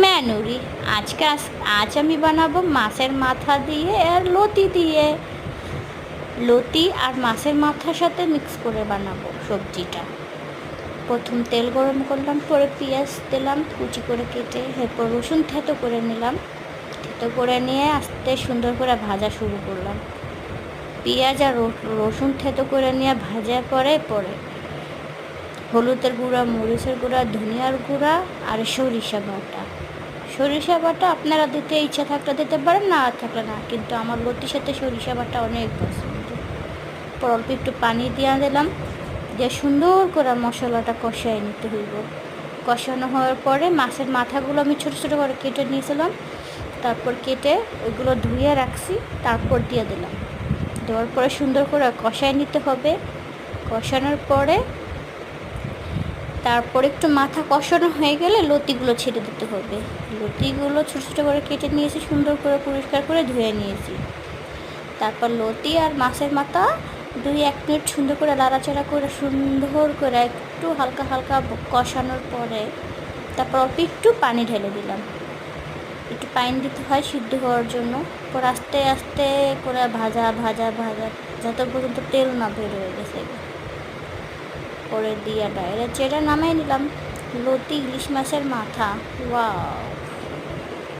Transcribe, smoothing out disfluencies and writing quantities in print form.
ম্যানুরি। আজ আমি বানাবো মাছের মাথা দিয়ে আর লতি দিয়ে। লতি আর মাছের মাথার সাথে মিক্স করে বানাবো সবজিটা। প্রথম তেল গরম করলাম, পরে পেঁয়াজ দিলাম কুচি করে কেটে, এরপর রসুন থেতো করে নিলাম। থেতো করে নিয়ে আস্তে সুন্দর করে ভাজা শুরু করলাম। পেঁয়াজ আর রসুন থেতো করে নিয়ে ভাজার পরে হলুদের গুঁড়া, মরিচের গুঁড়া, ধনিয়ার গুঁড়া আর সরিষা বাটা আপনারা দিতে ইচ্ছা থাকলে দিতে পারেন, না থাকলে না, কিন্তু আমার লতির সাথে সরিষা বাটা অনেক পছন্দ। অল্প একটু পানি দিয়ে দিলাম, দিয়ে সুন্দর করে মশলাটা কষাই নিতে হইব। কষানো হওয়ার পরে মাছের মাথাগুলো আমি ছোটো ছোটো করে কেটে নিয়েছিলাম, তারপর কেটে ওইগুলো ধুয়ে রাখছি, তারপর দিয়ে দিলাম। দেওয়ার পরে সুন্দর করে কষাই নিতে হবে। কষানোর পরে তারপর একটু মাথা কষানো হয়ে গেলে লতিগুলো ছেড়ে দিতে হবে। লতিগুলো ছোটো ছোটো করে কেটে নিয়েছি, সুন্দর করে পরিষ্কার করে ধুয়ে নিয়েছি। তারপর লতি আর মাছের মাথা 2-1 মিনিট সুন্দর করে লাড়াচাড়া করে সুন্দর করে একটু হালকা হালকা কষানোর পরে তারপর অল্প একটু পানি ঢেলে দিলাম। একটু পানি দিতে হয় সিদ্ধ হওয়ার জন্য। পর আস্তে আস্তে করে ভাজা ভাজা ভাজা যত পর্যন্ত তেল না বের হয়ে গেছে, পরে দিয়ে ডাইরেক্ট যেটা নামাই নিলাম লতি ইলিশ মাছের মাথা। ওয়াও!